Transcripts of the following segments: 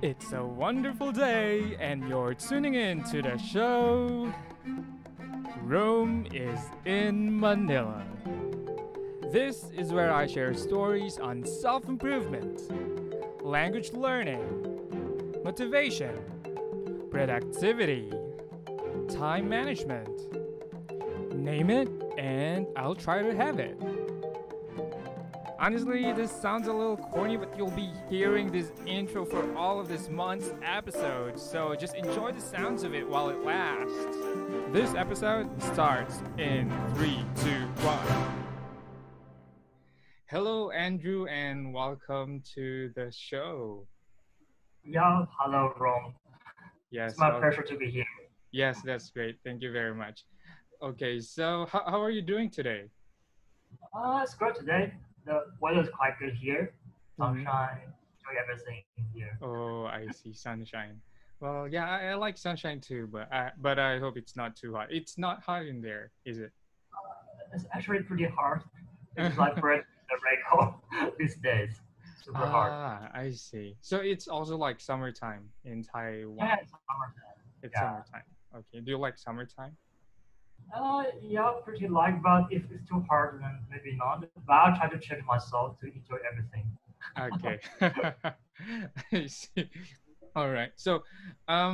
It's a wonderful day, and you're tuning in to the show Rome is in Manila. This is where I share stories on self improvement, language learning, motivation, productivity, time management. Name it, and I'll try to have it. Honestly, this sounds a little corny, but you'll be hearing this intro for all of this month's episodes, so just enjoy the sounds of it while it lasts. This episode starts in 3, 2, 1. Hello, Andrew, and welcome to the show. Yeah, hello, Ron. It's Yes, my well, pleasure to be here. yes, that's great. Thank you very much. Okay, so how are you doing today? It's great today. The weather is quite good here. Mm-hmm. Sunshine, enjoy everything here. Oh, I see, sunshine. Well, yeah, I like sunshine too, but I hope it's not too hot. It's not hot in there, is it? It's actually pretty hard. It's like bread the record these days. Super hard. I see. So it's also like summertime in Yeah, Taiwan. it's summertime. It's Yeah. summertime. Okay. Do you like summertime? Yeah, pretty like, but if it's too hard, then maybe not. But I'll try to check myself to enjoy everything. Okay. I see. All right. So,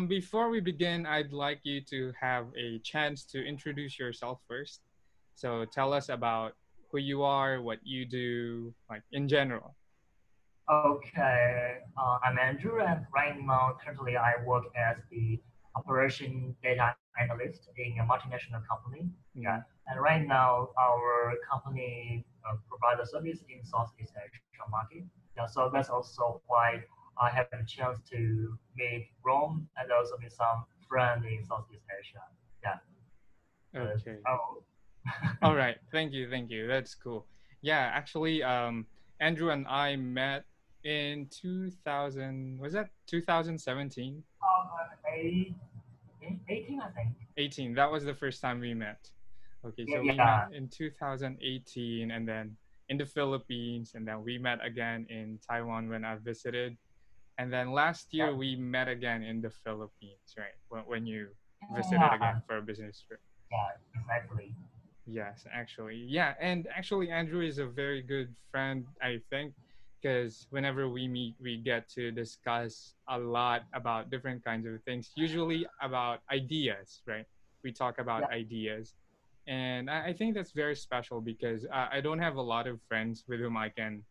before we begin, I'd like you to have a chance to introduce yourself first. So, tell us about who you are, what you do, like in general. Okay, I'm Andrew, and right now, currently, I work as the operation data analyst in a multinational company. Yeah, Mm, and right now, our company provides a service in Southeast Asia market. Yeah, so that's also why I have a chance to meet Rome and also meet some friends in Southeast Asia. Yeah, okay. oh, All right. Thank you. Thank you. That's cool. Yeah, actually, Andrew and I met in 2000, was that 2017? eight, 18, I think. 18. That was the first time we met. Okay, Yeah, so we met yeah, in 2018 and then in the Philippines, and then we met again in Taiwan when I visited. And then last yeah, year we met again in the Philippines, right? When you visited yeah, again for a business trip. yeah, exactly. Yes, actually. Yeah, and actually Andrew is a very good friend, I think, because whenever we meet, we get to discuss a lot about different kinds of things, usually about ideas, right? We talk about Yeah. ideas. And I think that's very special because I don't have a lot of friends with whom I can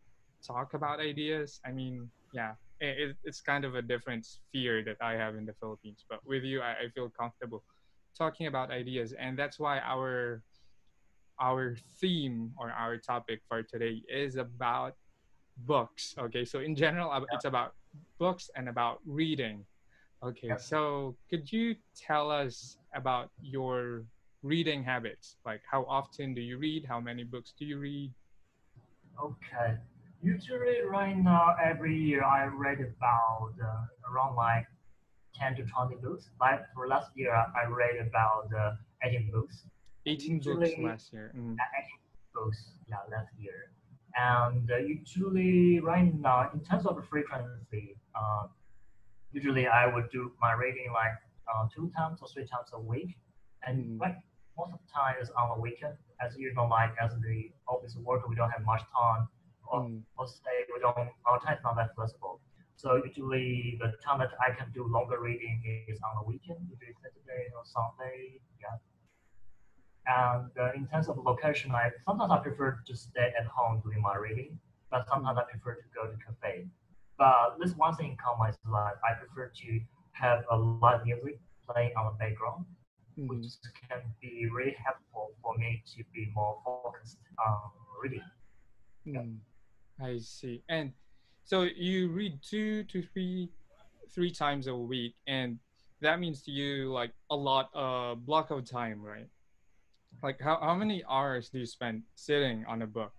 talk about ideas. I mean, yeah, it's kind of a different sphere that I have in the Philippines. But with you, I feel comfortable talking about ideas. And that's why our theme or our topic for today is about books. Okay, so in general, it's about books and about reading. Okay, Yep. so could you tell us about your reading habits? Like, how often do you read? How many books do you read? Okay. Usually, right now, every year I read about around like 10 to 20 books. Like for last year, I read about 18 books. And 18 books usually, last year. Mm, 18 books, yeah, last year. And usually, right now, in terms of frequency, usually I would do my reading like 2 times or 3 times a week. And mm, like most of the time is on the weekend. As you know, like as the office worker, we don't have much time, mm, or say we don't, our time is not that flexible. So usually the time that I can do longer reading is on the weekend, usually Saturday or Sunday. Yeah. And in terms of location, I sometimes I prefer to stay at home doing my reading, but sometimes mm, I prefer to go to cafe. But this one thing in common is like I prefer to have a live music playing on the background, which mm, can be really helpful for me to be more focused on reading. Yeah. mm. I see. And so you read 2 to 3 times a week, and that means to you like a lot block of time, right? Like how many hours do you spend sitting on a book?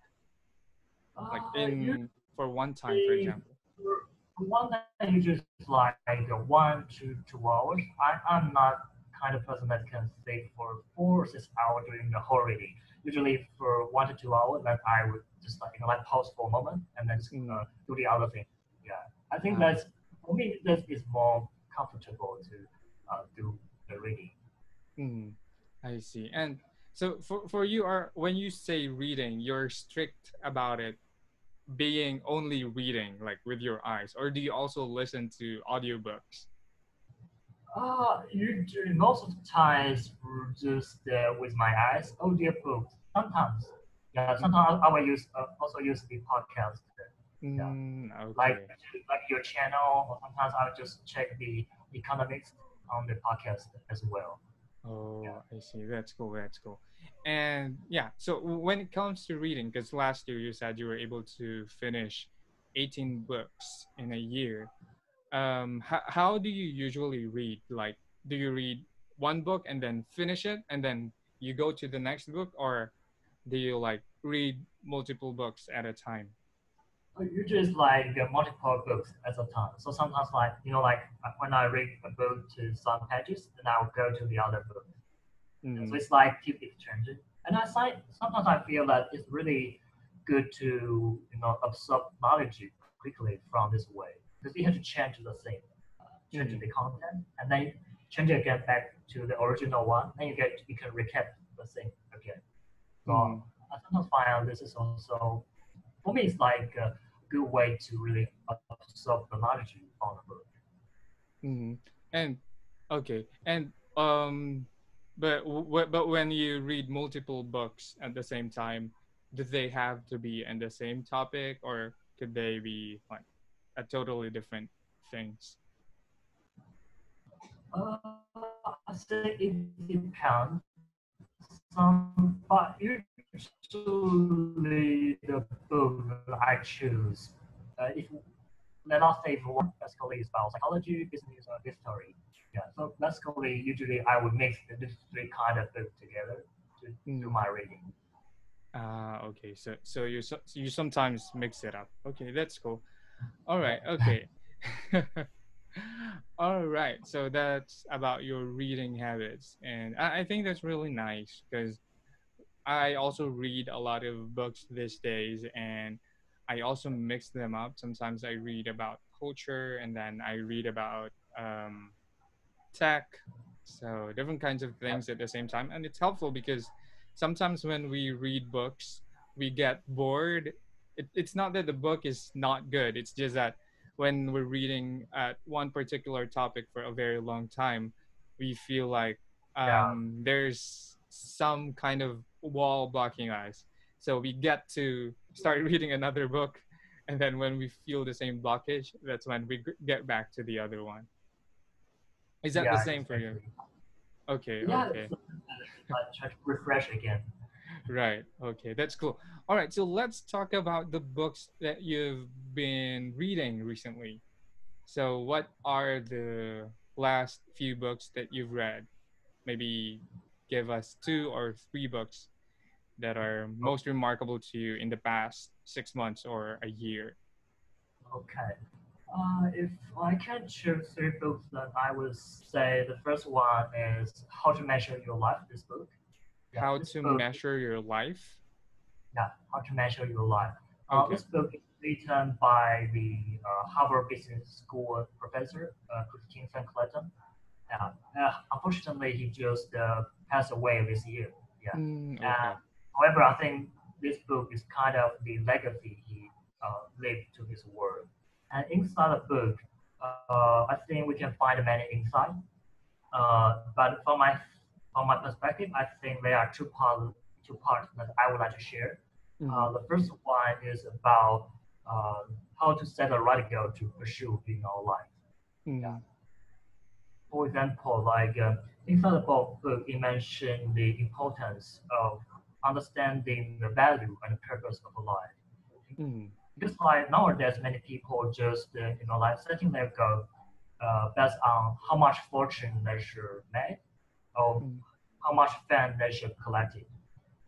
Like in for one time, for Usually, example. for one that usually is like 1 to 2 hours. I'm not kind of person that can stay for 4 or 6 hours during the whole reading. Usually for 1 to 2 hours, then I would just like pause for a moment and then just Mm, do the other thing. Yeah, I think I that's For me, this is more comfortable to do the reading. Mm, I see. And so for you, are when you say reading, you're strict about it being only reading, like with your eyes, or do you also listen to audiobooks? Usually, most of the times, just with my eyes, audiobooks. Sometimes, yeah. Mm-hmm. Sometimes I will also use the podcast. Yeah, like Okay. like your channel, or sometimes I'll just check the economics on the podcast as well. Yeah. Oh, I see. That's cool. That's cool. And yeah, so when it comes to reading, because last year you said you were able to finish 18 books in a year. How do you usually read? Like, do you read one book and then finish it, and then you go to the next book, or do you like read multiple books at a time? You just like multiple books at a time. So sometimes, like like when I read a book to some pages, then I'll go to the other book. Yeah, so Mm-hmm. it's like keep exchanging. And sometimes I feel that it's really good to absorb knowledge quickly from this way because you have to change the thing, change Mm-hmm. the content, and then change it again back to the original one. Then you can recap the thing again. So Mm-hmm. I sometimes find this is also for me it's like a good way to really absorb the knowledge from the book. Mm-hmm. And okay, and but when you read multiple books at the same time, do they have to be in the same topic, or could they be like a totally different things? I say it depends. But usually the book I choose, if let us say for one, basically is about psychology, business, or history. Yeah, so basically, usually I would mix these three kind of books together to do Mm. my reading. Ah, okay. So you sometimes mix it up. Okay, that's cool. All right. Yeah, Okay. All right. So that's about your reading habits, and I think that's really nice because I also read a lot of books these days, and I also mix them up. Sometimes I read about culture, and then I read about tech, so different kinds of yeah, things at the same time. And it's helpful because sometimes when we read books, we get bored. It's not that the book is not good, it's just that when we're reading at one particular topic for a very long time, we feel like yeah, there's some kind of wall blocking us. So we get to start reading another book. And then when we feel the same blockage, that's when we get back to the other one. Is that the yeah, same for you? exactly. Okay, Yeah, okay. so I try to refresh again. Right. Okay, that's cool. All right, so let's talk about the books that you've been reading recently. So, what are the last few books that you've read? Maybe give us two or three books that are most remarkable to you in the past 6 months or a year. Okay. If I can choose three books, then I would say the first one is How to Measure Your Life. This book, yeah, How this to book, measure your life? yeah, How to Measure Your Life. Okay. This book is written by the Harvard Business School professor Christine Clayton. Yeah, unfortunately, he just passed away this year. Yeah. Okay. However, I think this book is kind of the legacy he left to this world. And inside the book, I think we can find many insights. But from my perspective, I think there are two parts that I would like to share. Mm-hmm. The first one is about how to set a right goal to pursue in our life. Yeah. Mm-hmm. For example, like inside the book, it mentioned the importance of understanding the value and purpose of life. Mm-hmm. Because like nowadays, many people just like setting their goal based on how much fortune they should make or how much fame they should collect.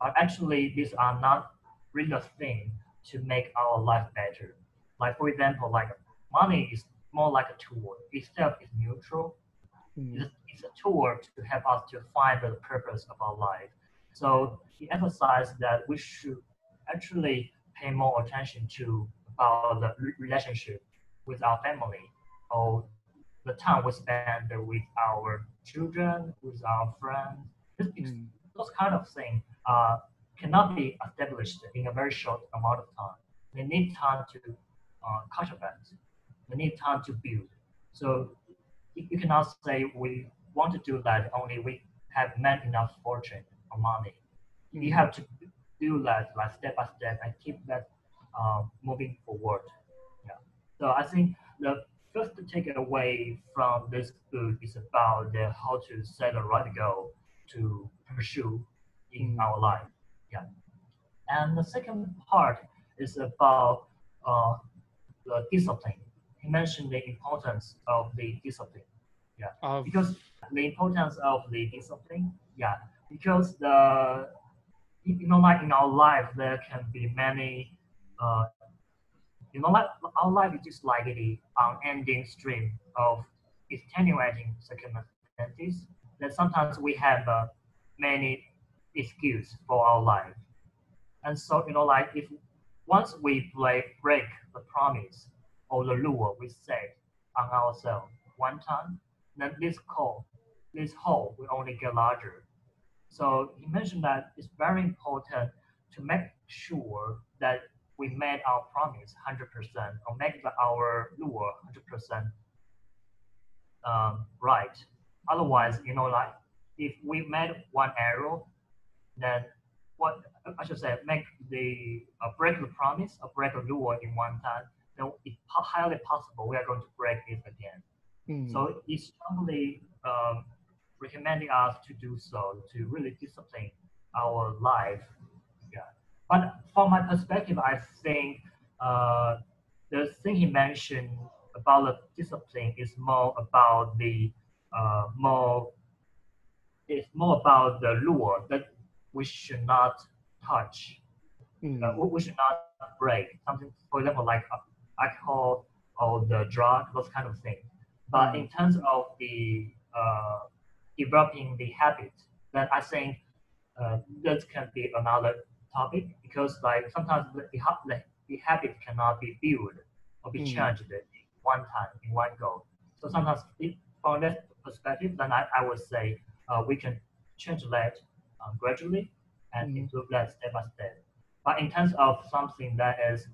But actually, these are not really a thing to make our life better. Like for example, like money is more like a tool. Itself is neutral. Mm-hmm. It's a tool to help us to find the purpose of our life. So he emphasized that we should actually pay more attention to about the relationship with our family. or the time we spend with our children, with our friends. Mm, Those kind of things cannot be established in a very short amount of time. They need time to cultivate. They need time to build. So you cannot say we want to do that only we have made enough fortune or money. You mm, have to do that like step by step and keep that moving forward. Yeah. So I think the first takeaway from this book is about how to set the right goal to pursue in mm, our life. Yeah. And the second part is about uh, the discipline. He mentioned the importance of the discipline. Yeah, of because the importance of the discipline. Yeah, because like in our life there can be many uh, like our life is just like the unending stream of extenuating circumstances that sometimes we have many excuse for our life. And so, like if once we break the promise or the lure we set on ourselves one time, then this hole will only get larger. So he mentioned that it's very important to make sure that we made our promise 100% or make our lure 100% right. mm, Otherwise, like if we made one error, then what I should say, make the break the promise or break a lure in one time, then it's highly possible we are going to break it again. mm, So it's strongly recommending us to do so to really discipline our life. Yeah. But from my perspective, I think uh, the thing he mentioned about the discipline is more about the more it's more about the lure that we should not touch. mm, We should not break something, for example, like alcohol or the drug, those kind of things. But in mm, terms of the developing the habit, then I think that can be another topic because like sometimes the habit cannot be built or be mm, changed in one time in one go. So sometimes from that perspective, then I would say we can change that gradually and mm, improve that step by step. But in terms of something that is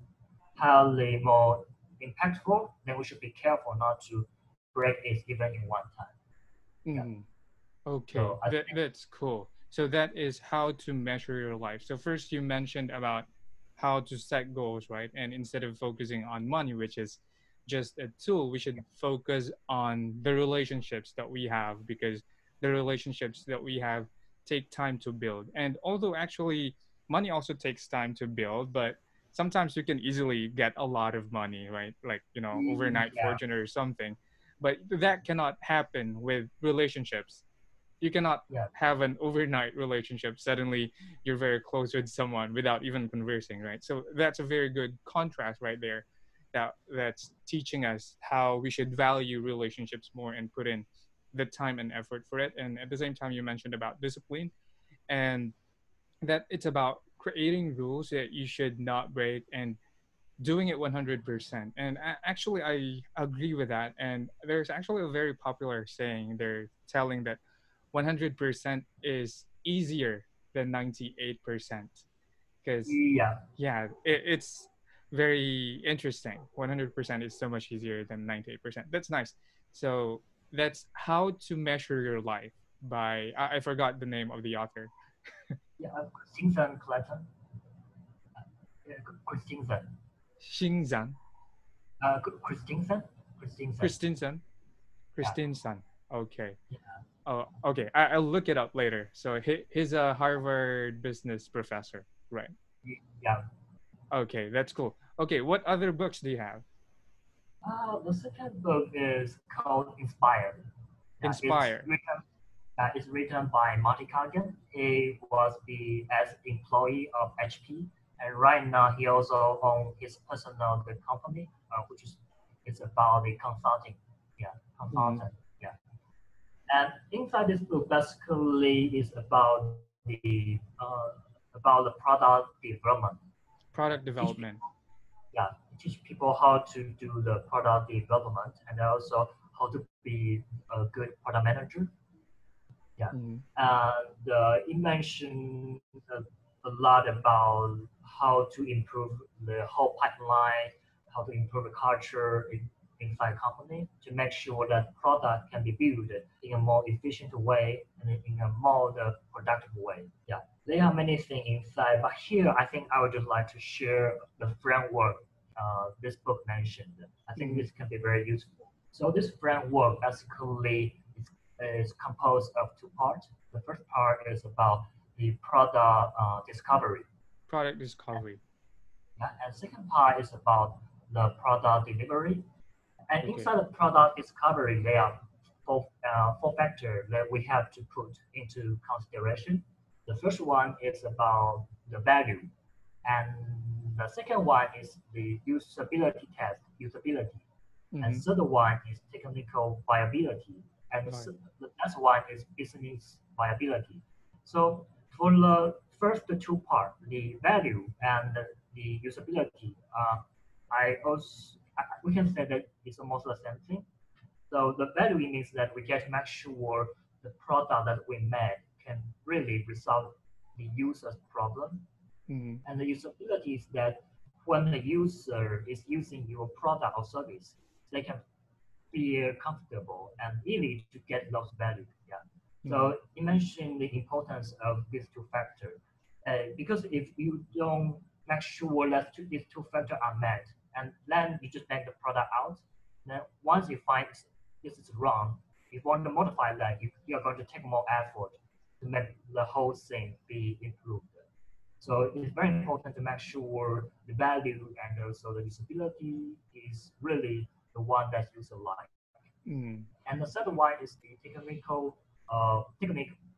highly more impactful, then we should be careful not to break it even in one time. Yeah. mm. Okay, So I think that's cool. So that is how to measure your life. So first you mentioned about how to set goals, right? And instead of focusing on money, which is just a tool, we should focus on the relationships that we have because the relationships that we have take time to build. And although actually money also takes time to build, but sometimes you can easily get a lot of money, right? Like, overnight yeah, fortune or something. But that cannot happen with relationships. You cannot yeah, have an overnight relationship. Suddenly you're very close with someone without even conversing, right? So that's a very good contrast right there, that's teaching us how we should value relationships more and put in the time and effort for it. And at the same time you mentioned about discipline, and that it's about creating rules that you should not break and doing it 100%. And actually I agree with that. And there's actually a very popular saying, they're telling that 100% is easier than 98%, because yeah. yeah, it's very interesting. 100% is so much easier than 98%. That's nice. So that's how to measure your life by, I forgot the name of the author. Yeah, Christensen Clayton. Christensen. Xingzhan. Christensen. Christensen. Christensen. Yeah, Christensen. Okay. yeah, Oh, okay. I'll look it up later. So he's a Harvard business professor, right? yeah. Okay, that's cool. Okay, what other books do you have? The second book is called Inspired. Yeah, Inspire. it's written by Marty Cargan. He was the as employee of HP, and right now he also owns his personal the company, which is it's about the consulting. Yeah, Mm, consultant. Yeah, and inside this book basically is about the product development. product Each development. yeah teach people how to do the product development and also how to be a good product manager. Yeah, Mm-hmm. and it mentioned a lot about how to improve the whole pipeline, how to improve the culture inside company to make sure that product can be built in a more efficient way and in a more productive way. Yeah, there are many things inside, but here I think I would just like to share the framework this book mentioned. I think Mm-hmm. this can be very useful. So this framework basically is composed of two parts. The first part is about the product discovery, Product discovery. and second part is about the product delivery. And Okay. inside the product discovery, there are four factors that we have to put into consideration. The first one is about the value, and the second one is the usability test, usability, and Mm-hmm. third one is technical viability, and Got it. the last one is business viability. So for the first two parts, the value and the usability, I also we can say that it's almost the same thing. So the value means that we get to make sure the product that we made can really resolve the user's problem, Mm-hmm. and the usability is that when the user is using your product or service, they can feel comfortable and easy to get those value. Yeah. Mm-hmm. So you mentioned the importance of these two factors. Because if you don't make sure that these two factors are met, and then you just make the product out, then once you find this is wrong, if you want to modify that, you are going to take more effort to make the whole thing be improved. So it's very important to make sure the value and also the usability is really the one that user like. Mm-hmm. And the third one is the technical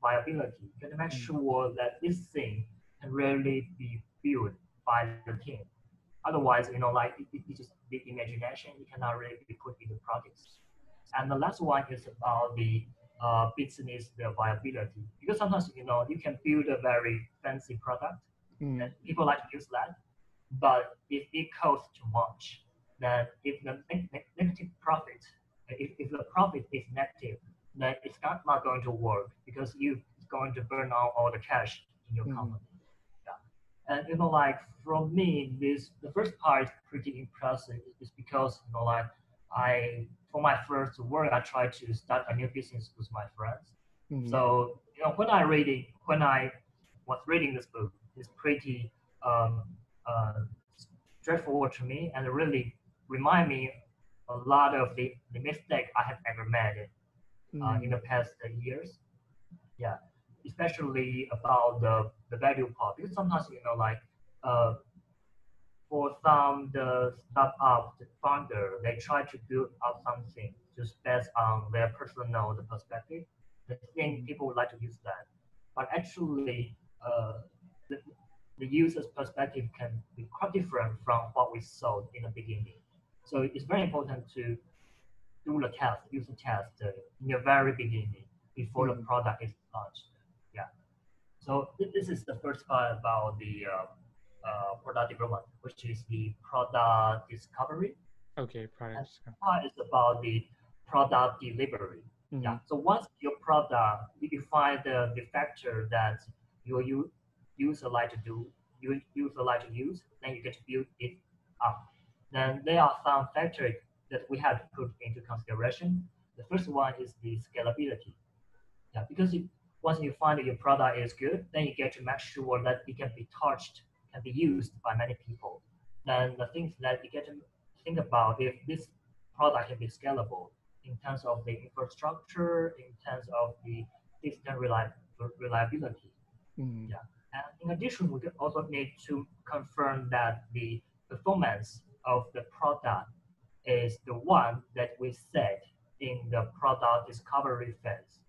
viability. You got to make sure that this thing can really be built by the team. Otherwise, like it's just the imagination. It cannot really be put into practice. And the last one is about the business the viability. Because sometimes you can build a very fancy product Mm-hmm. and people like to use that. But if it costs too much, then if the negative profit, if the profit is negative, then it's not going to work because you're going to burn out all the cash in your Mm-hmm. company. Yeah. And like from me, this the first part is pretty impressive is because like I for my first work I tried to start a new business with my friends. Mm-hmm. So when I was reading this book, it's pretty um, uh, straightforward to me and really remind me a lot of the mistake I have ever made in Mm-hmm. the past years. Yeah, especially about the value part because sometimes uh, for some the startup the founder they try to build up something just based on their personal the perspective. The thing Mm-hmm. people would like to use that, but actually the, the user's perspective can be quite different from what we saw in the beginning. So it's very important to do the test, use the test in the very beginning before the Mm-hmm. product is launched. Yeah. So this is the first part about the product development, which is the product discovery. Okay. And Products. part is about the product delivery. Mm-hmm. Yeah. So once your product, you find the factor that your user like to do, your user like to use, then you get to build it up. Then there are some factors that we have to put into consideration. The first one is the scalability. Yeah, because once you find that your product is good, then you get to make sure that it can be touched, can be used by many people. Then the things that you get to think about if this product can be scalable in terms of the infrastructure, in terms of the system reliability. Mm-hmm. Yeah. And in addition, we also need to confirm that the performance of the product is the one that we set in the product discovery phase.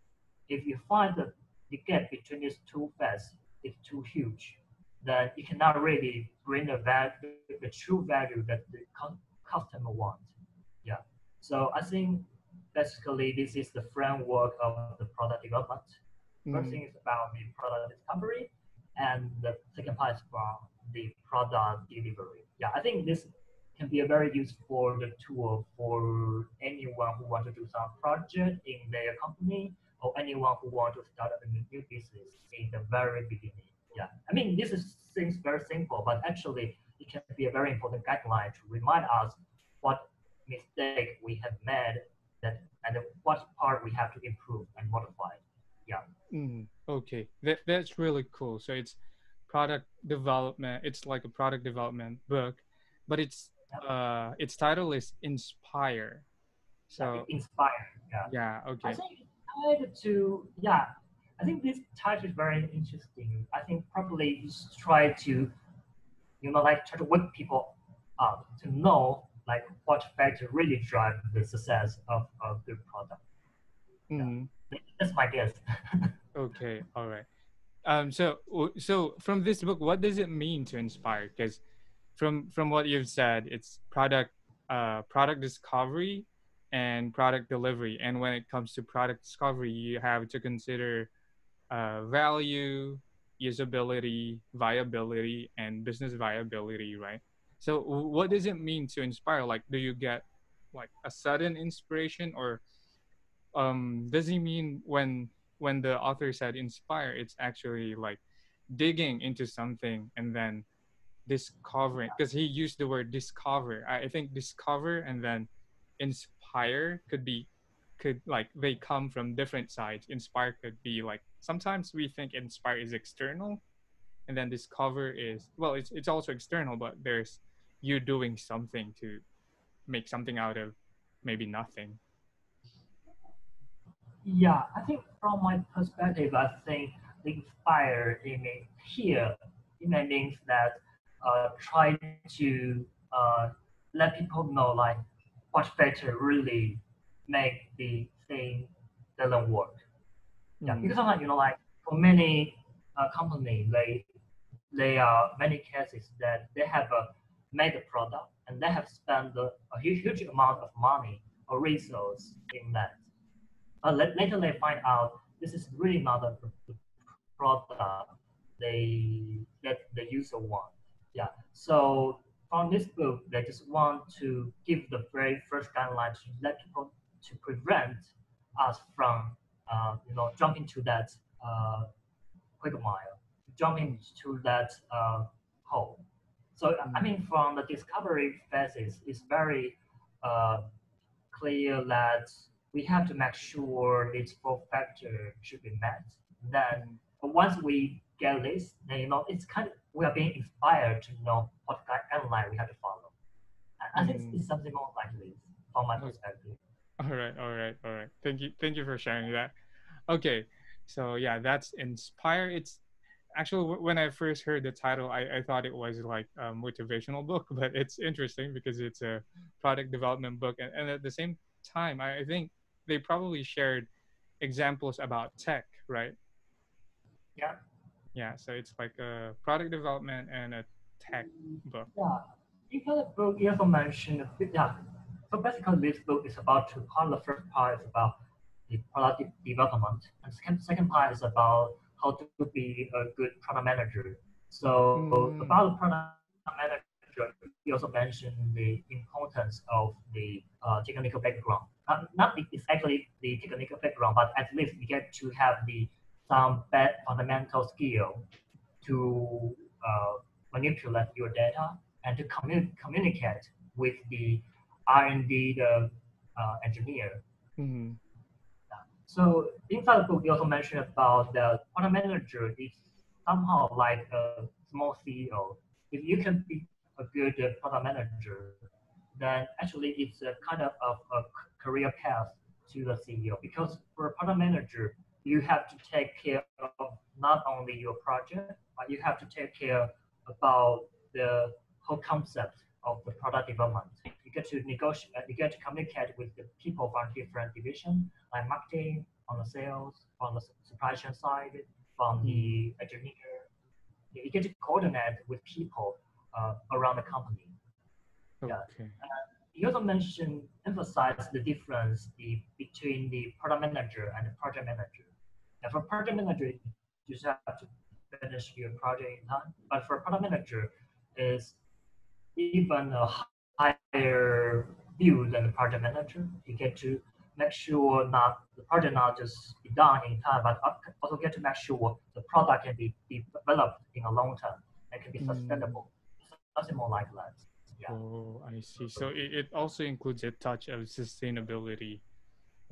If you find that the gap between these two phases is too huge, then you cannot really bring the true value that the customer wants. Yeah. So I think basically this is the framework of the product development. First thing Mm-hmm. is about the product discovery, and the second part is about the product delivery. Yeah, I think this can be a very useful tool for anyone who want to do some project in their company or anyone who want to start a new business in the very beginning. Yeah, I mean seems very simple, but actually it can be a very important guideline to remind us what mistake we have made that and what part we have to improve and modify. Yeah. Okay, that's really cool. So it's product development. It's like a product development book, but its title is Inspire. Yeah, it So inspired. Yeah, yeah, I okay. think it tried to. Yeah, I think this title is very interesting. I think probably it's try to like try to wake people up to know like what factor really drive the success of a good product. Yeah, Mm, that's my guess. okay, all right. So from this book, what does it mean to inspire? Because from what you've said, it's product discovery and product delivery. And when it comes to product discovery, you have to consider value, usability, viability, and business viability, right? So what does it mean to inspire? Like, do you get like a sudden inspiration, or does he mean when the author said inspire, it's actually like digging into something and then discovering, because he used the word discover. I think discover and then inspire could like they come from different sides. Inspire could be like sometimes we think inspire is external, and then discover is, well, it's also external, but there's you doing something to make something out of maybe nothing. Yeah, I think from my perspective, I think the inspire it may here it may means that try to let people know like what factor really make the thing doesn't work. Yeah, Mm, because sometimes like for many company they are many cases that they have made a product and they have spent a huge amount of money or resource in that. Later they find out this is really not the product that the user want. Yeah. So from this book, they just want to give the very first guideline to let people to prevent us from jumping to that uh, quick mile, mm, jumping to that hole. So I mm, mean, from the discovery phases, it's very uh, clear that we have to make sure these four factors should be met. Then mm, once we get this, then it's kind of we are being inspired to know what kind of line we have to follow. I think mm. it's something more like this from my Okay. perspective. All right, all right, all right. Thank you for sharing that. Okay, so yeah, that's inspire. It's actually when I first heard the title, I thought it was like a motivational book, but it's interesting because it's a product development book, and at the same time, I think they probably shared examples about tech, right? Yeah. Yeah, so it's like a product development and a tech book. Yeah. In the book, you also mentioned, yeah. So basically, this book is about two parts. The first part is about the product development, and second part is about how to be a good product manager. So about the Mm, product manager, he also mentioned the importance of the technical background. Not exactly the technical background, but at least you get to have the some bad fundamental skill to manipulate your data and to communicate with the R&D engineer. mm, So inside the book, we also mentioned about the product manager is somehow like a small CEO. If you can be a good product manager, then actually it's a kind of a career path to the CEO. Because for a product manager, you have to take care of not only your project, but you have to take care about the whole concept of the product development. You get to negotiate, you get to communicate with the people from different divisions like marketing, on the sales, on the supply chain side, from mm. the engineer. You get to coordinate with people around the company. Yeah. Okay. You also mentioned, emphasize the difference between the product manager and the project manager. And for project manager, you just have to finish your project in time. But for product manager, is even a higher higher view than the project manager. You get to make sure not the project not just be done in time, but also get to make sure the product can be developed in a long term and can be Mm. sustainable. Something more like that. Yeah. Oh, I see. So it also includes a touch of sustainability.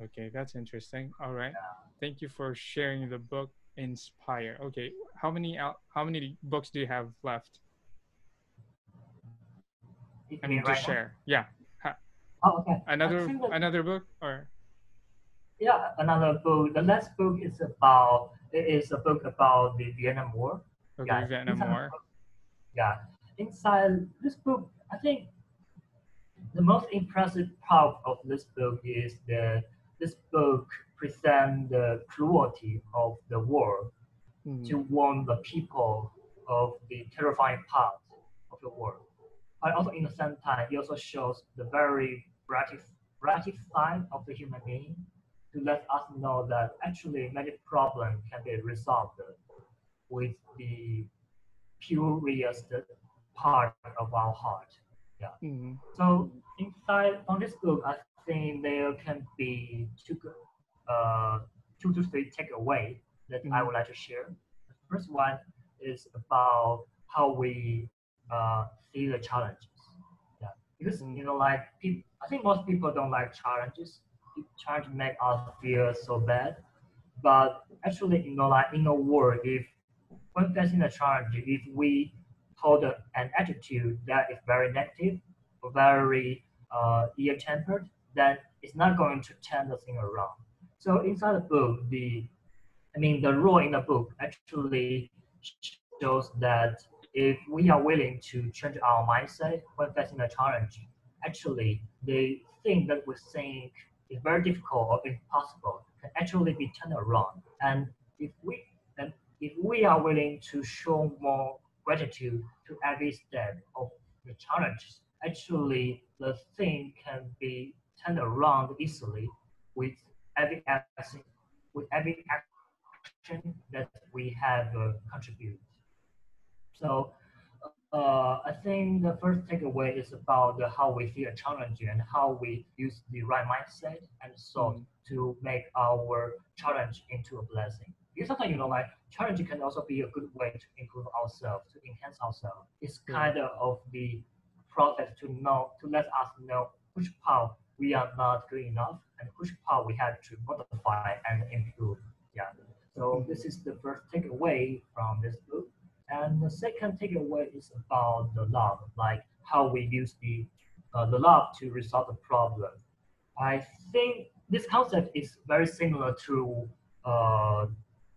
Okay, that's interesting. All right. Thank you for sharing the book Inspire. Okay, how many books do you have left? You I mean mean, right just now? share. Yeah. Oh, okay. I Another think that another book or yeah, another book. The last book is about it is a book about the Vietnam War. okay, Yeah, Vietnam inside War. yeah inside this book, I think the most impressive part of this book is this book presents the cruelty of the war Mm, to warn the people of the terrifying part of the war. But also in the same time, it also shows the very bright side of the human being to let us know that actually many problems can be resolved with the purest part of our heart. Yeah. mm, So inside on this book, I think there can be uh, 2 to 3 takeaway that I mm, would like to share. The first one is about how we see the challenges. Yeah, because mm, like I think most people don't like challenges. Challenge make us feel so bad, but actually, like in a world, if when facing a challenge, if we hold an attitude that is very negative or very ill-tempered, then it's not going to turn the thing around. So inside the book, the rule in the book actually shows that if we are willing to change our mindset when facing a challenge, actually the thing that we think is very difficult or impossible can actually be turned around. And if we and if we are willing to show more gratitude to every step of the challenges, actually the thing can be turned around easily with every action that we have contributed. So I think the first takeaway is about how we see a challenge and how we use the right mindset and thought mm, to make our challenge into a blessing. Because sometimes, like challenge can also be a good way to improve ourselves, to enhance ourselves. It's right. kind of the process to let us know which part we are not good enough and which part we have to modify and improve. Yeah. So this Mm, is the first takeaway from this book. And the second takeaway is about the love, like how we use the love to resolve the problem. I think this concept is very similar to uh,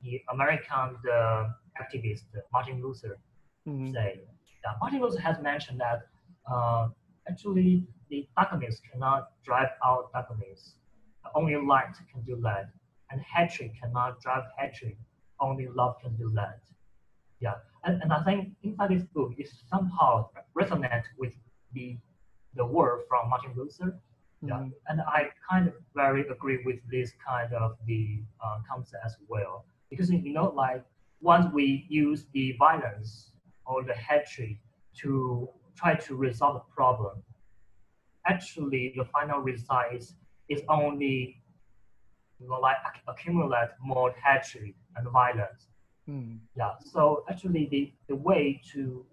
the American activist Martin Luther mm, say. Yeah, Martin Luther has mentioned that uh, actually the darkness cannot drive out darkness. Only light can do that, and hatred cannot drive hatred. Only love can do that. Yeah, and I think inside this book is somehow resonant with the the word from Martin Luther. Yeah, mm, and I kind of very agree with this kind of the concept as well because like once we use the violence or the hatred to try to resolve the problem, actually the final result is only like accumulate more hatred and violence. mm, Yeah, so actually the way to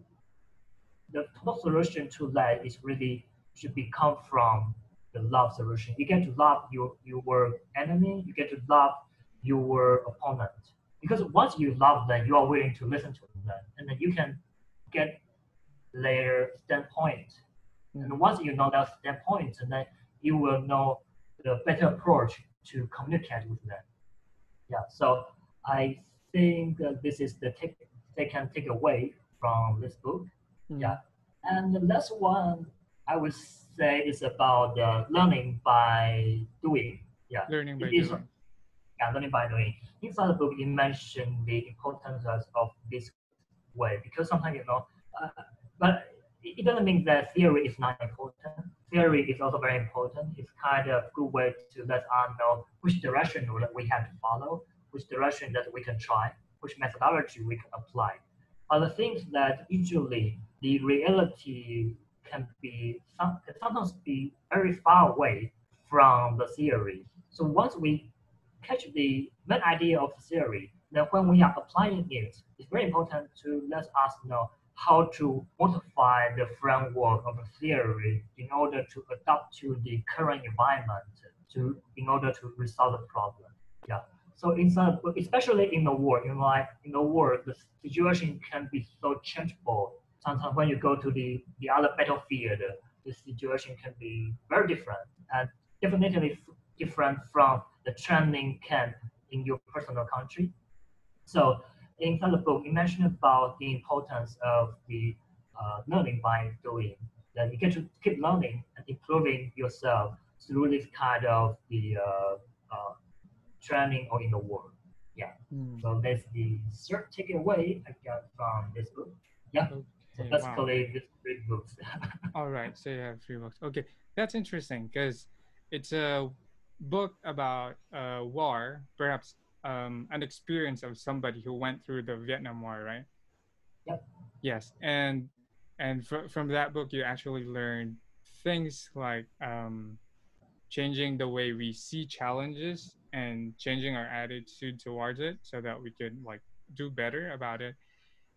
the total solution to that is really should be come from the love solution. You get to love your enemy, you get to love your opponent. Because once you love them, you are willing to listen to them, and then you can get their standpoint. And mm, once you know that standpoint, and then you will know the better approach to communicate with them. Yeah, so I think this is the second takeaway from this book. Yeah, mm. and the last one I would say is about learning by doing. Yeah, Learning it by is doing. yeah, learning by doing. Inside the book, it mentioned the importance of this way because sometimes but it doesn't mean that theory is not important. Theory is also very important. It's kind of good way to let us know which direction that we have to follow, which direction that we can try, which methodology we can apply. Are the things that usually the reality can be sometimes be very far away from the theory. So once we catch the main idea of the theory, then when we are applying it, it's very important to let us know how to modify the framework of the theory in order to adapt to the current environment in order to resolve the problem. Yeah. So especially in the war, in the war, the situation can be so changeable. Sometimes when you go to the other battlefield, the situation can be very different and definitely different from the training camp in your personal country. So inside the book, you mentioned about the importance of the learning by doing. That you get to keep learning and improving yourself through this kind of the training or in the world. Yeah. Mm. So that's the third takeaway I got from this book. Yeah. So Okay, wow. basically, these three books. All right, so you have 3 books. Okay, that's interesting because it's a book about war, perhaps an experience of somebody who went through the Vietnam War, right? Yep. Yes, and from that book, you actually learned things like changing the way we see challenges and changing our attitude towards it, so that we could like do better about it.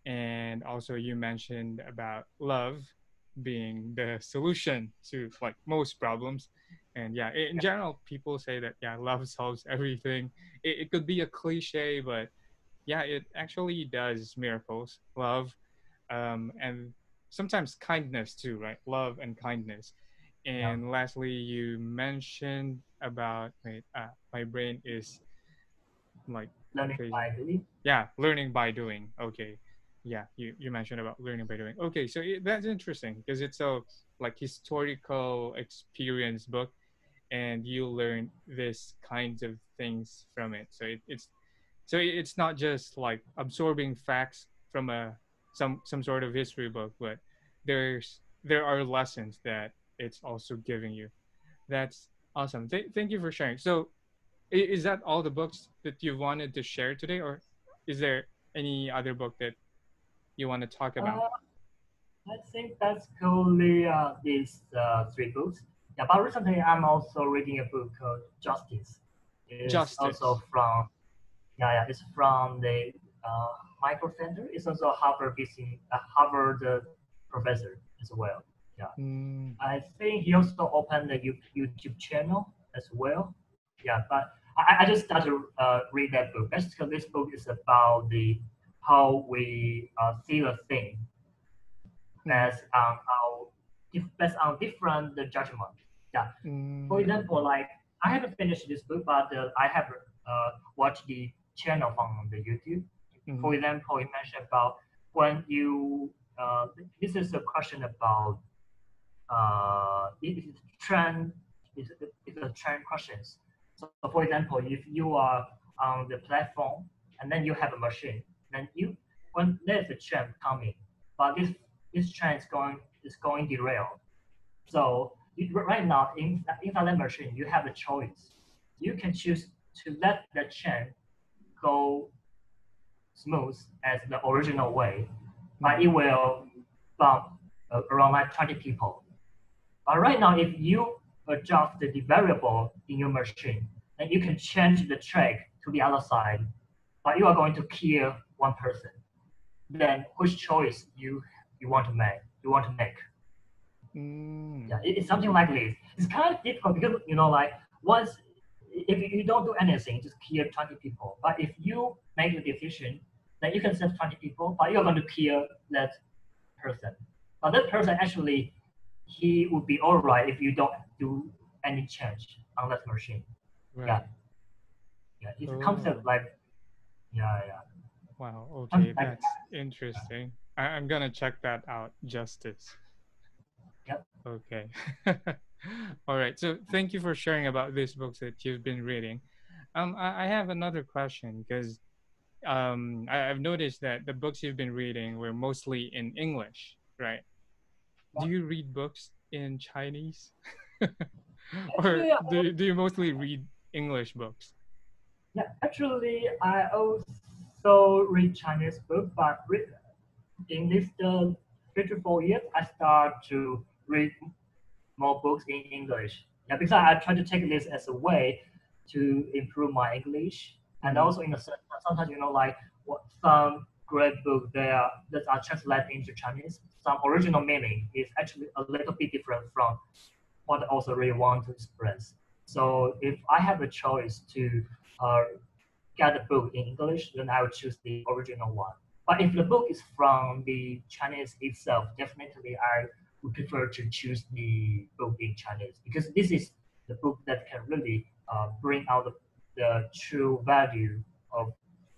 And also you mentioned about love being the solution to like most problems. And yeah, in general people say that yeah, love solves everything. It could be a cliche, but yeah, it actually does miracles. Love, and sometimes kindness too, right? Love and kindness. Yeah. And lastly, you mentioned about wait, my brain is like Learning phasing. by doing. Yeah, learning by doing. Okay, yeah, you mentioned about learning by doing. Okay, so that's interesting because it's a like historical experience book, and you learn this kinds of things from it. So it's not just like absorbing facts from a some sort of history book, but there are lessons that it's also giving you. That's awesome. Thank you for sharing. So is that all the books that you wanted to share today, or is there any other book that you want to talk about? Uh, I think that's only these three books. Yeah, but recently I'm also reading a book called Justice. It's Justice. also from it's from the Michael Center. It's also Harvard professor as well. Yeah, Mm, I think he also opened a YouTube channel as well. Yeah, but I just started to read that book. Basically, this book is about the how we see the thing mm, based on our based on different judgment. Yeah. For mm, example, like I haven't finished this book, but I have watched the channel from the YouTube. For mm, example, you mentioned about when you this is a question about it is trend it's a trend questions. So for example, if you are on the platform and then you have a machine, then you when there's a trend coming, but this trend is going derail. So right now inside that machine, you have a choice. You can choose to let the trend go smooth as the original way, but it mm, will bump around like 20 people. But right now, if you adjust the variable in your machine, then you can change the track to the other side, but you are going to kill one person. Then which choice you want to make? You want to make? mm. Yeah, it's something like this. It's kind of difficult because like once if you don't do anything, just kill 20 people. But if you make the decision, then you can save 20 people, but you're going to kill that person. But that person actually he would be all right if you don't do any change on that machine. Yeah, Right. yeah. It's a Oh, concept like yeah, wow. Okay, something like that's that. interesting. I'm gonna check that out. Justice. Yep. Okay. All right. So thank you for sharing about these books that you've been reading. I have another question because I've noticed that the books you've been reading were mostly in English, right? Do Yep. you read books in Chinese? Or Actually, do you mostly read English books? I also read Chinese book, but in this 3 to 4 years, I start to read more books in English. Yeah, because I try to take this as a way to improve my English, and Mm, also in the sense that sometimes like what some great books that are translated into Chinese, some original meaning is actually a little bit different from what the author really want to express. So if I have a choice to uh, get a book in English, then I would choose the original one. But if the book is from the Chinese itself, definitely I would prefer to choose the book in Chinese because this is the book that can really bring out the true value of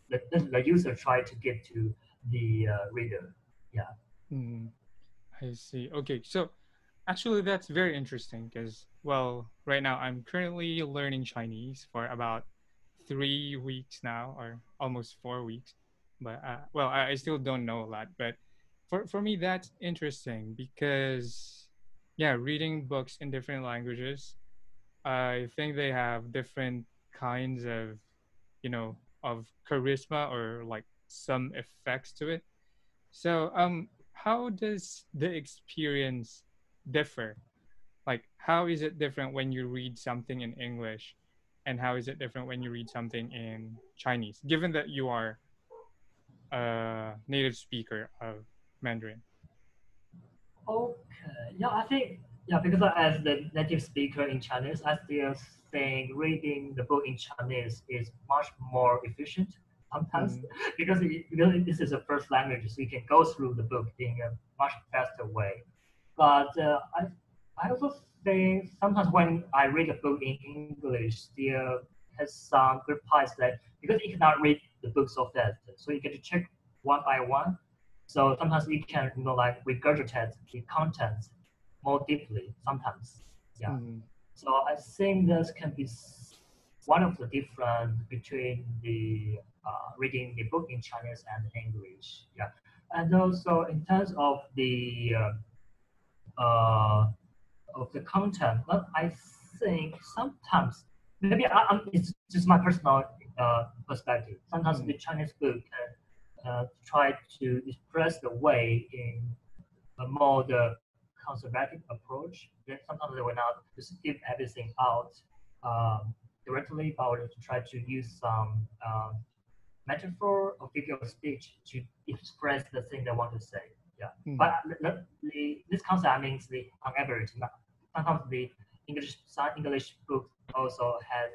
the user try to give to the reader. Yeah. mm, I see. Okay, so actually, that's very interesting because, well, right now I'm currently learning Chinese for about 3 weeks now, or almost 4 weeks. But well, I still don't know a lot. But for me, that's interesting because, yeah, reading books in different languages, I think they have different kinds of, of charisma or like some effects to it. So, how does the experience differ? Like, how is it different when you read something in English, and how is it different when you read something in Chinese? Given that you are a native speaker of Mandarin. Okay. Yeah, I think because as the native speaker in Chinese, I still think reading the book in Chinese is much more efficient sometimes Mm, because this is a first language, so you can go through the book in a much faster way. But I also think sometimes when I read a book in English, still has some good parts that because you cannot read the book so fast, so you get to check one by one. So sometimes you can like regurgitate the content more deeply. Sometimes, yeah. mm, So I think this can be one of the difference between the reading the book in Chinese and English. Yeah, and also in terms uh, of the content, but I think sometimes maybe it's just my personal perspective. Sometimes the mm, Chinese book can try to express the way in a more the conservative approach. Then sometimes they will not just give everything out directly, but will try to use some metaphor or figure of speech to express the thing they want to say. Yeah, but mm, this concept means on average, sometimes the some English books also had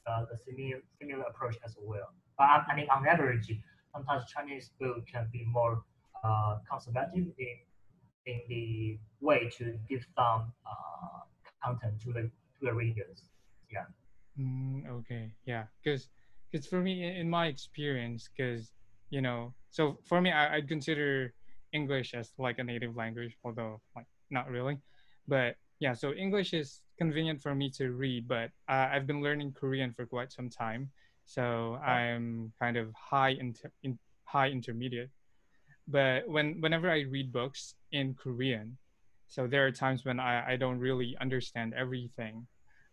the similar approach as well. But I mean, on average, sometimes Chinese book can be more conservative in the way to give some content to the readers. Yeah. okay, yeah, because for me, in my experience, because so for me, I'd consider English as like a native language, although like not really, but yeah, so English is convenient for me to read, but I've been learning Korean for quite some time, so Oh, I'm kind of high intermediate. But whenever I read books in Korean, so there are times when I don't really understand everything,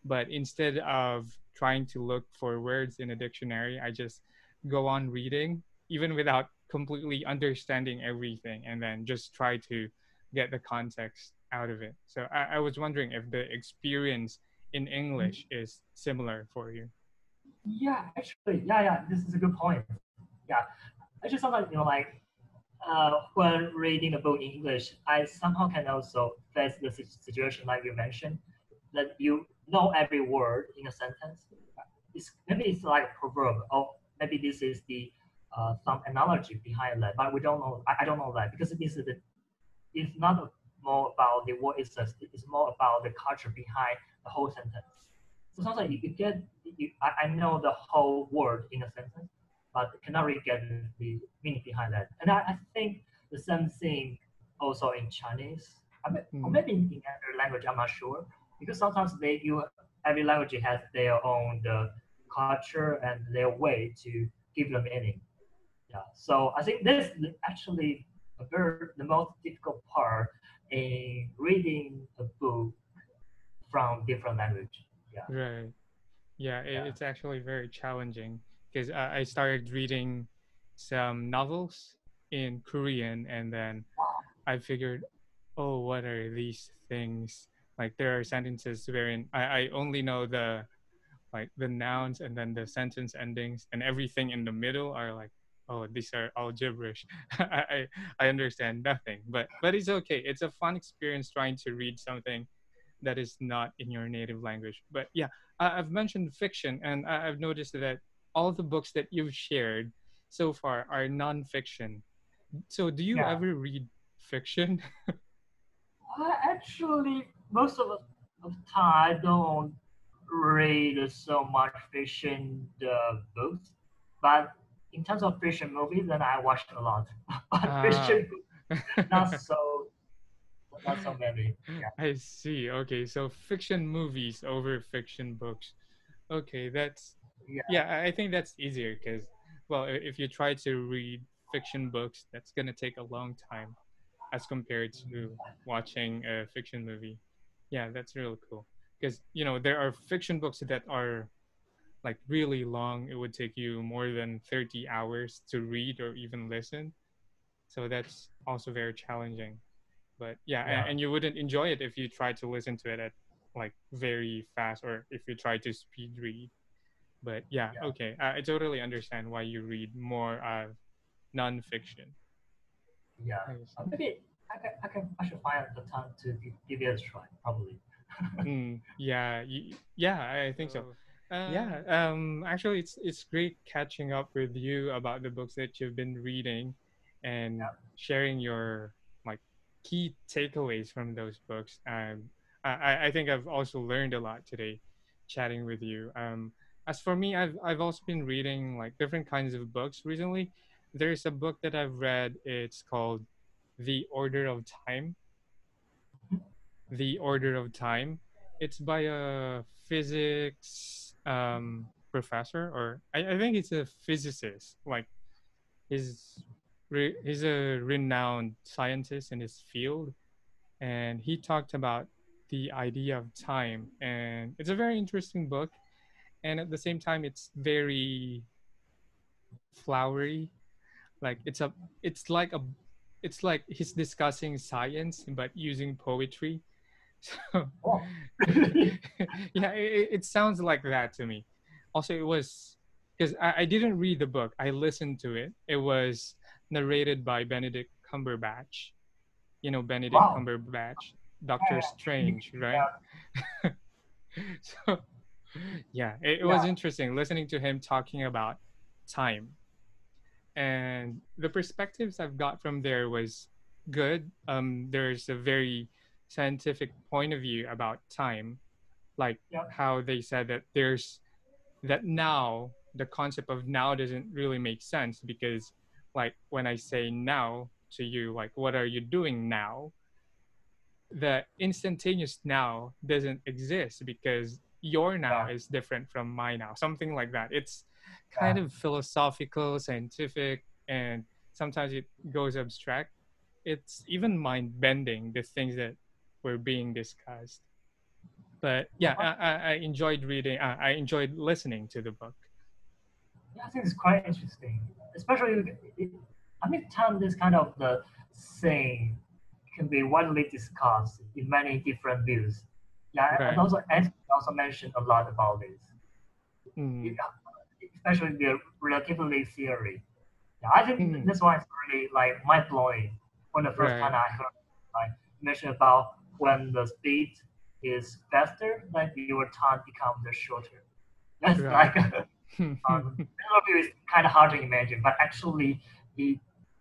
but instead of trying to look for words in a dictionary, I just go on reading even without completely understanding everything, and then just try to get the context out of it. So I was wondering if the experience in English is similar for you. yeah, actually, yeah. This is a good point. Yeah, actually, sometimes like when reading a book in English, I somehow can also face the situation like you mentioned, that you know every word in a sentence. Maybe it's like a proverb, or maybe this is the some analogy behind that, but we don't know. I don't know that because this is it's not more about the word itself. It's more about the culture behind the whole sentence. So sometimes you get, I know the whole word in a sentence, but cannot really get the meaning behind that. And I think the same thing also in Chinese, or Mm, maybe in other language, I'm not sure. Because sometimes every language has their own culture and their way to give the meaning. Yeah. So I think this is actually the most difficult part in reading a book from different language. Yeah. right. Yeah, Yeah. it's actually very challenging because I started reading some novels in Korean, and then I figured, oh, what are these things? Like there are sentences wherein I only know the like the nouns and then the sentence endings and everything in the middle are like, oh, these are all gibberish. I understand nothing, but it's okay. It's a fun experience trying to read something that is not in your native language. But yeah, I've mentioned fiction, and I've noticed that all the books that you've shared so far are non-fiction. So do you Yeah. ever read fiction? Actually, most of the time I don't read so much fiction books, but in terms of fiction movies, then I watched a lot. But Ah. fiction books, not so not so many. Yeah, I see. Okay, so fiction movies over fiction books. Okay, that's yeah, yeah. I think that's easier because, well, if you try to read fiction books, that's gonna take a long time as compared to watching a fiction movie. Yeah, that's really cool because there are fiction books that are like really long. It would take you more than 30 hours to read or even listen. So that's also very challenging. But yeah, yeah, and you wouldn't enjoy it if you try to listen to it at like very fast or if you try to speed read. But yeah, yeah, okay, I totally understand why you read more of nonfiction. yeah. I see. Maybe I should find the time to give it a try. Probably. Yeah, yeah, I think so. So, Yeah, actually, it's great catching up with you about the books that you've been reading, and yeah, sharing your like key takeaways from those books. I think I've also learned a lot today, chatting with you. As for me, I've also been reading like different kinds of books recently. There's a book that I've read. It's called The Order of Time. The Order of Time. It's by a physics professor, or I think it's a physicist. Like he's he's a renowned scientist in his field, and he talked about the idea of time, and it's a very interesting book. And at the same time, it's very flowery. Like it's like a, it's like he's discussing science but using poetry. So oh, yeah, it sounds like that to me. Also, it was because I didn't read the book. I listened to it. It was narrated by Benedict Cumberbatch. You know Benedict wow. Cumberbatch, Doctor Yeah, Strange, right? yeah, So yeah, it was yeah, interesting listening to him talking about time, and the perspectives I've got from there was good. There's a very scientific point of view about time, like yeah, how they said that there's that now the concept of now doesn't really make sense because like when I say now to you, like what are you doing now, the instantaneous now doesn't exist because your now yeah, is different from my now, something like that. It's kind yeah. of philosophical, scientific, and sometimes it goes abstract. It's even mind bending, the things that were being discussed. But yeah, Well, I enjoyed reading. I enjoyed listening to the book. yeah, I think it's quite interesting, especially I mean, time this kind of the thing can be widely discussed in many different views. Yeah, and Right. also Anthony also mentioned a lot about this, Mm, it, especially the relativity theory. Yeah, I think mm, this one is really like mind blowing. When the first time right. I heard like mention about when the speed is faster, then your time becomes shorter. That's Right. like view is kind of hard to imagine, but actually it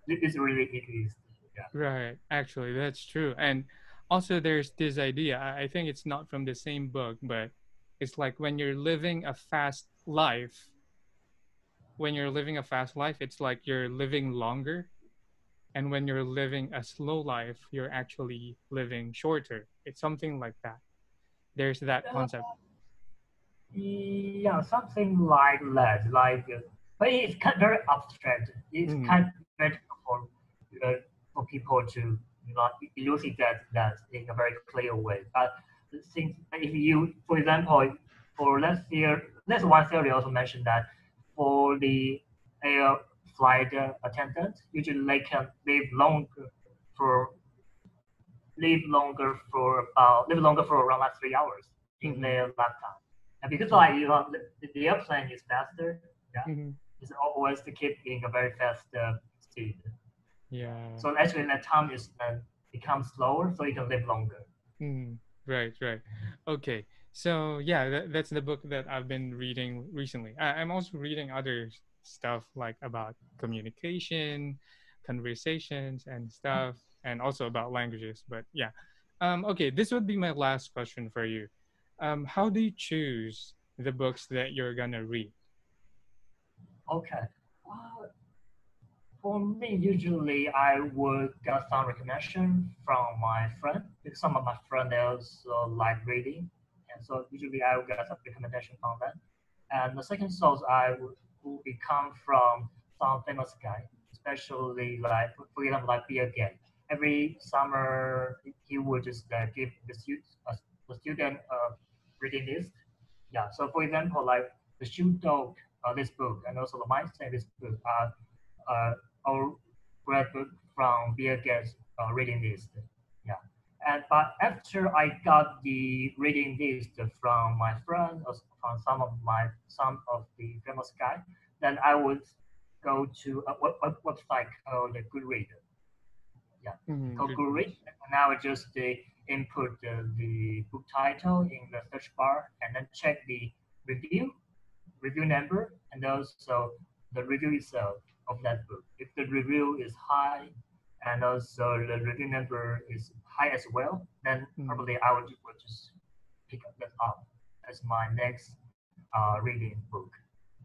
it really exists. Yeah. Right. Actually, that's true. And also, there's this idea. I think it's not from the same book, but it's like when you're living a fast life, when you're living a fast life, it's like you're living longer. And when you're living a slow life, you're actually living shorter. It's something like that. There's that concept. Yeah, something like that. But it's kind of very abstract. It's Mm, kind of difficult uh, for people to elucidate that in a very clear way. But since if you, for example, for let's theory, there's one theory also mentioned that for the air flight attendant, usually they can live longer for live longer for around like 3 hours in Mm-hmm. their lifetime. And because Yeah. like the airplane is faster, yeah, Mm-hmm. it's always to keep in a very fast speed. Yeah. Yeah. So actually, the time is becomes slower, so you can live longer. Mm, right, right. Okay. So yeah, that's the book that I've been reading recently. I'm also reading other stuff like about communication, conversations, and stuff, and also about languages. But yeah, okay. This would be my last question for you. How do you choose the books that you're gonna read? Okay. Uh, For me, usually I would get some recommendation from my friend because some of my friends also like reading, and so usually I will get some recommendation from them. And the second source would be come from some famous guy, especially like for example like Bill Gates. Every summer he would just give the student a reading list. Yeah. So for example, like the Shoe Dog, this book, and also the Mindset, this book are or read book from Bill Gates reading list. Yeah. And but after I got the reading list from my friend or from some of the famous guy, then I would go to a website called Goodreader. Yeah, Mm, called good Goodreads. reads. And now I just input the book title in the search bar and then check the review review number, and also the review itself of that book. If the review is high and also the review number is high as well, then Mm. probably would just pick that up as my next reading book.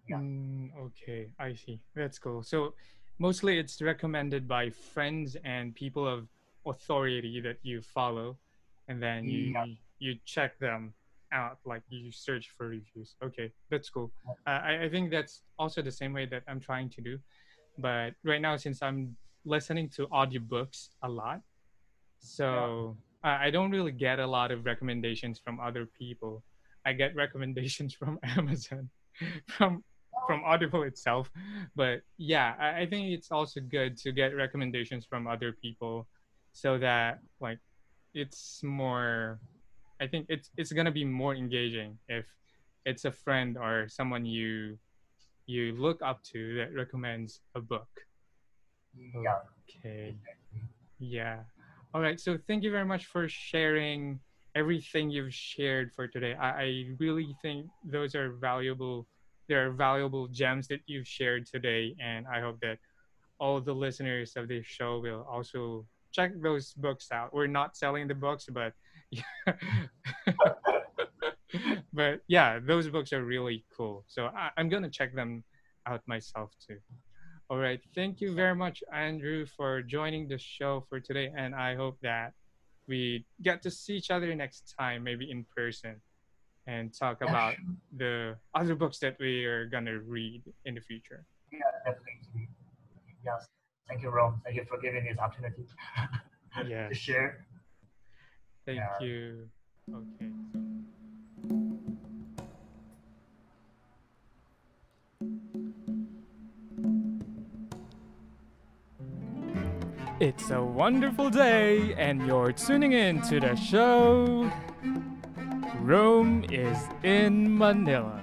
Yeah. Mm, okay, I see. That's cool. So mostly it's recommended by friends and people of authority that you follow, and then Yeah. you check them out, like you search for reviews. Okay, that's cool. I think that's also the same way that I'm trying to do. But right now, since I'm listening to audiobooks a lot, Yeah. so I don't really get a lot of recommendations from other people. I get recommendations from Amazon, from Audible itself. But yeah, I think it's also good to get recommendations from other people, so that like it's more. I think it's gonna be more engaging if it's a friend or someone you look up to that recommends a book. Yeah. Okay. Exactly. Yeah. All right. So thank you very much for sharing everything you've shared for today. I really think those are valuable. There are valuable gems that you've shared today, and I hope that all the listeners of this show will also check those books out. We're not selling the books, but yeah. But yeah, those books are really cool. So I'm gonna check them out myself too. All right. Thank you very much, Andrew, for joining the show for today. And I hope that we get to see each other next time, maybe in person, and talk Yeah. about Sure. the other books that we are going to read in the future. Yeah. Definitely. Yes. Thank you, Ron. Thank you for giving this opportunity to Yes. share. Thank Yeah. you. Okay. So it's a wonderful day, and you're tuning in to the show Rome is in Manila.